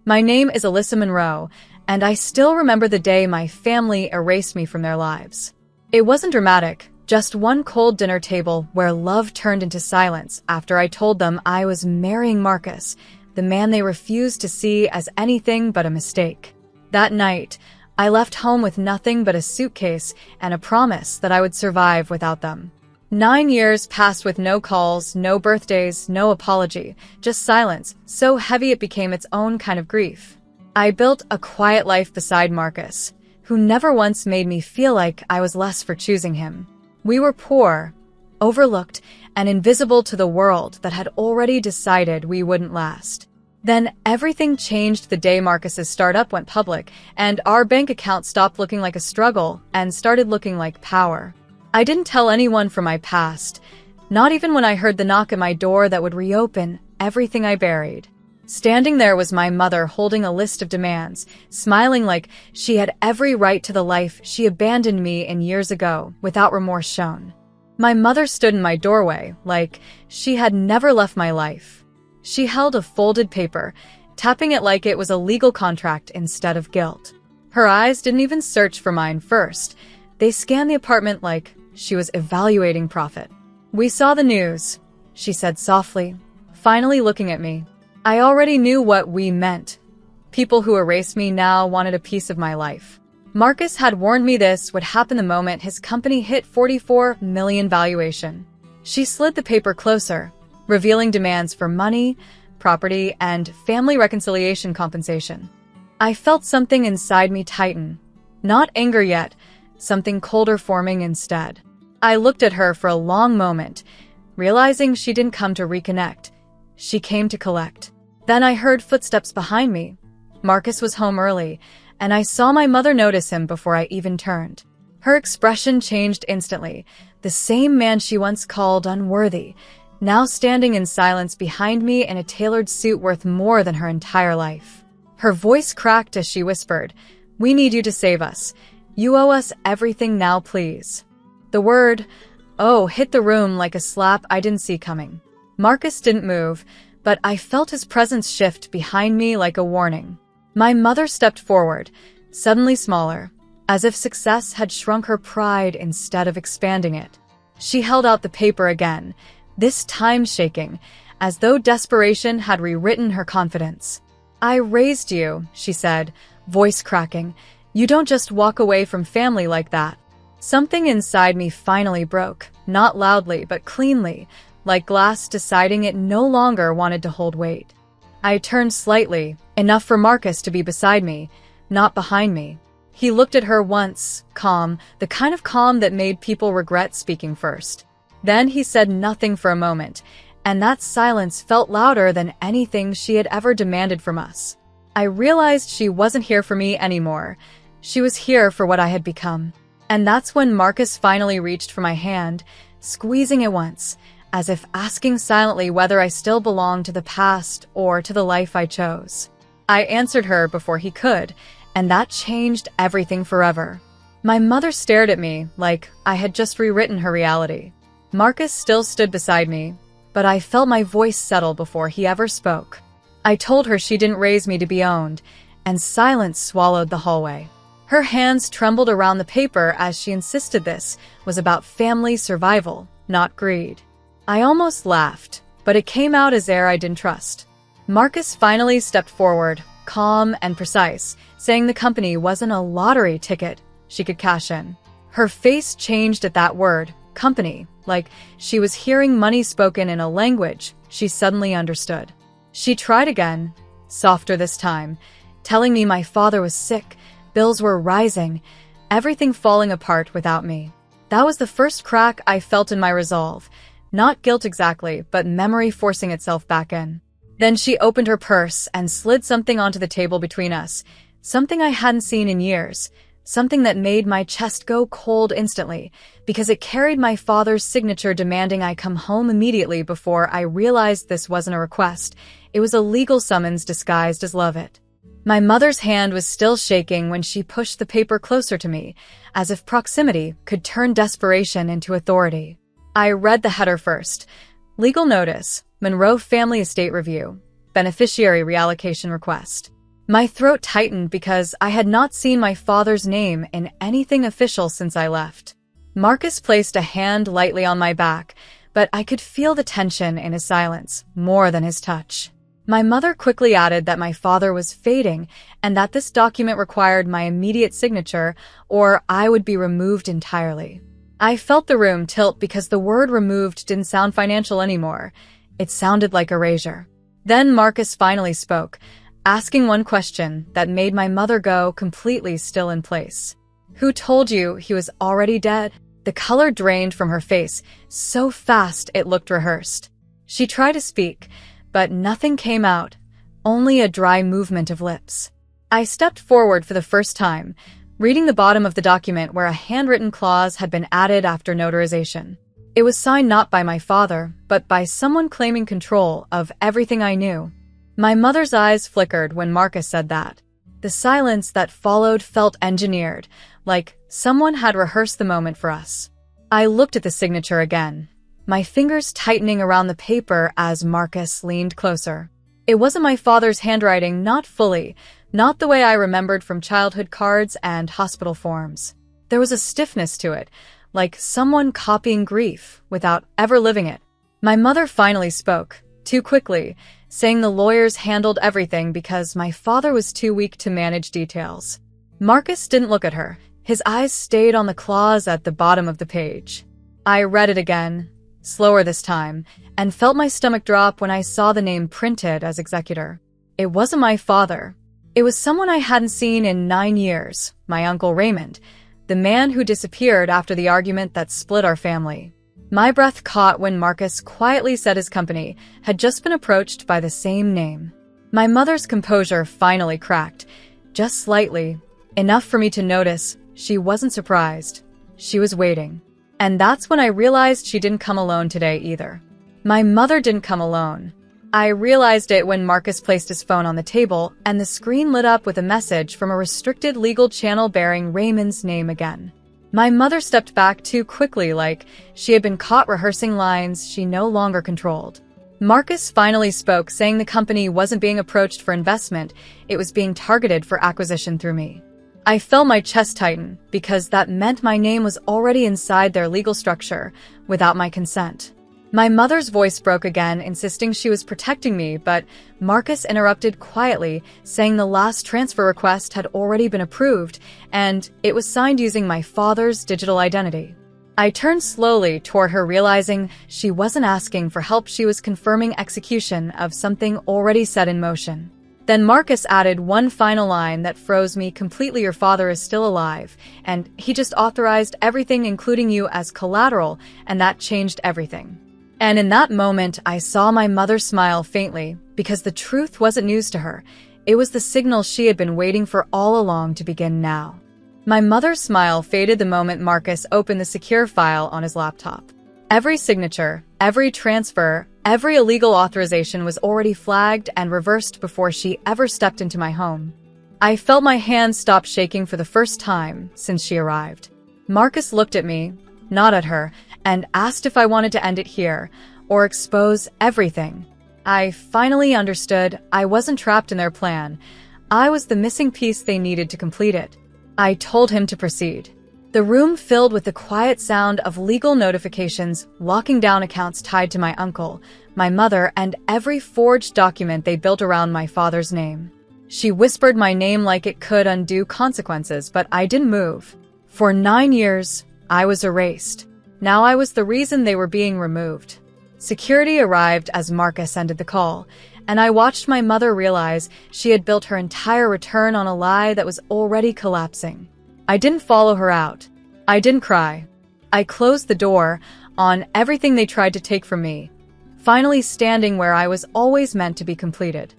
My name is Alyssa Monroe, and I still remember the day my family erased me from their lives. It wasn't dramatic, just one cold dinner table where love turned into silence after I told them I was marrying Marcus, the man they refused to see as anything but a mistake. That night, I left home with nothing but a suitcase and a promise that I would survive without them. 9 years passed with no calls, no birthdays, no apology, just silence, so heavy it became its own kind of grief. I built a quiet life beside Marcus, who never once made me feel like I was less for choosing him. We were poor, overlooked, and invisible to the world that had already decided we wouldn't last. Then everything changed the day Marcus's startup went public, and our bank account stopped looking like a struggle and started looking like power. I didn't tell anyone from my past, not even when I heard the knock at my door that would reopen everything I buried. Standing there was my mother holding a list of demands, smiling like she had every right to the life she abandoned me in years ago without remorse shown. My mother stood in my doorway like she had never left my life. She held a folded paper, tapping it like it was a legal contract instead of guilt. Her eyes didn't even search for mine first. They scanned the apartment like she was evaluating profit. "We saw the news," she said softly, finally looking at me. I already knew what "we" meant. People who erased me now wanted a piece of my life. Marcus had warned me this would happen the moment his company hit $44 million valuation. She slid the paper closer, revealing demands for money, property, and family reconciliation compensation. I felt something inside me tighten. Not anger yet, something colder forming instead. I looked at her for a long moment, realizing she didn't come to reconnect. She came to collect. Then I heard footsteps behind me. Marcus was home early, and I saw my mother notice him before I even turned. Her expression changed instantly. The same man she once called unworthy, now standing in silence behind me in a tailored suit worth more than her entire life. Her voice cracked as she whispered, "We need you to save us. You owe us everything now, please." The word, "oh," hit the room like a slap I didn't see coming. Marcus didn't move, but I felt his presence shift behind me like a warning. My mother stepped forward, suddenly smaller, as if success had shrunk her pride instead of expanding it. She held out the paper again, this time shaking, as though desperation had rewritten her confidence. "I raised you," she said, voice cracking. "You don't just walk away from family like that." Something inside me finally broke, not loudly but cleanly, like glass deciding it no longer wanted to hold weight. I turned slightly, enough for Marcus to be beside me, not behind me. He looked at her once, calm, the kind of calm that made people regret speaking first. Then he said nothing for a moment, and that silence felt louder than anything she had ever demanded from us. I realized she wasn't here for me anymore. She was here for what I had become. And that's when Marcus finally reached for my hand, squeezing it once, as if asking silently whether I still belonged to the past or to the life I chose. I answered her before he could, and that changed everything forever. My mother stared at me like I had just rewritten her reality. Marcus still stood beside me, but I felt my voice settle before he ever spoke. I told her she didn't raise me to be owned, and silence swallowed the hallway. Her hands trembled around the paper as she insisted this was about family survival, not greed. I almost laughed, but it came out as air I didn't trust. Marcus finally stepped forward, calm and precise, saying the company wasn't a lottery ticket she could cash in. Her face changed at that word, company, like she was hearing money spoken in a language she suddenly understood. She tried again, softer this time, telling me my father was sick, bills were rising, everything falling apart without me. That was the first crack I felt in my resolve. Not guilt exactly, but memory forcing itself back in. Then she opened her purse and slid something onto the table between us, something I hadn't seen in years, something that made my chest go cold instantly, because it carried my father's signature demanding I come home immediately. Before I realized this wasn't a request, it was a legal summons disguised as love it. My mother's hand was still shaking when she pushed the paper closer to me, as if proximity could turn desperation into authority. I read the header first. Legal notice, Monroe Family Estate Review, beneficiary reallocation request. My throat tightened because I had not seen my father's name in anything official since I left. Marcus placed a hand lightly on my back, but I could feel the tension in his silence more than his touch. My mother quickly added that my father was fading and that this document required my immediate signature or I would be removed entirely. I felt the room tilt because the word removed didn't sound financial anymore. It sounded like erasure. Then Marcus finally spoke, asking one question that made my mother go completely still in place. "Who told you he was already dead?" The color drained from her face so fast it looked rehearsed. She tried to speak, but nothing came out, only a dry movement of lips. I stepped forward for the first time, reading the bottom of the document where a handwritten clause had been added after notarization. It was signed not by my father, but by someone claiming control of everything I knew. My mother's eyes flickered when Marcus said that. The silence that followed felt engineered, like someone had rehearsed the moment for us. I looked at the signature again, my fingers tightening around the paper as Marcus leaned closer. It wasn't my father's handwriting, not fully, not the way I remembered from childhood cards and hospital forms. There was a stiffness to it, like someone copying grief without ever living it. My mother finally spoke, too quickly, saying the lawyers handled everything because my father was too weak to manage details. Marcus didn't look at her. His eyes stayed on the clause at the bottom of the page. I read it again, slower this time, and felt my stomach drop when I saw the name printed as executor. It wasn't my father. It was someone I hadn't seen in 9 years, my Uncle Raymond, the man who disappeared after the argument that split our family. My breath caught when Marcus quietly said his company had just been approached by the same name. My mother's composure finally cracked, just slightly, enough for me to notice she wasn't surprised. She was waiting. And that's when I realized she didn't come alone today either. My mother didn't come alone. I realized it when Marcus placed his phone on the table and the screen lit up with a message from a restricted legal channel bearing Raymond's name again. My mother stepped back too quickly, like she had been caught rehearsing lines she no longer controlled. Marcus finally spoke, saying the company wasn't being approached for investment, it was being targeted for acquisition through me. I felt my chest tighten, because that meant my name was already inside their legal structure, without my consent. My mother's voice broke again, insisting she was protecting me, but Marcus interrupted quietly, saying the last transfer request had already been approved, and it was signed using my father's digital identity. I turned slowly toward her, realizing she wasn't asking for help, she was confirming execution of something already set in motion. Then Marcus added one final line that froze me completely. "Your father is still alive, and he just authorized everything, including you, as collateral, and that changed everything." And in that moment, I saw my mother smile faintly, because the truth wasn't news to her. It was the signal she had been waiting for all along to begin now. My mother's smile faded the moment Marcus opened the secure file on his laptop. Every signature, every transfer, every illegal authorization was already flagged and reversed before she ever stepped into my home. I felt my hands stop shaking for the first time since she arrived. Marcus looked at me, not at her, and asked if I wanted to end it here, or expose everything. I finally understood I wasn't trapped in their plan. I was the missing piece they needed to complete it. I told him to proceed. The room filled with the quiet sound of legal notifications locking down accounts tied to my uncle, my mother, and every forged document they built around my father's name. She whispered my name like it could undo consequences, but I didn't move. For 9 years, I was erased. Now I was the reason they were being removed. Security arrived as Marcus ended the call, and I watched my mother realize she had built her entire return on a lie that was already collapsing. I didn't follow her out. I didn't cry. I closed the door on everything they tried to take from me, finally standing where I was always meant to be completed.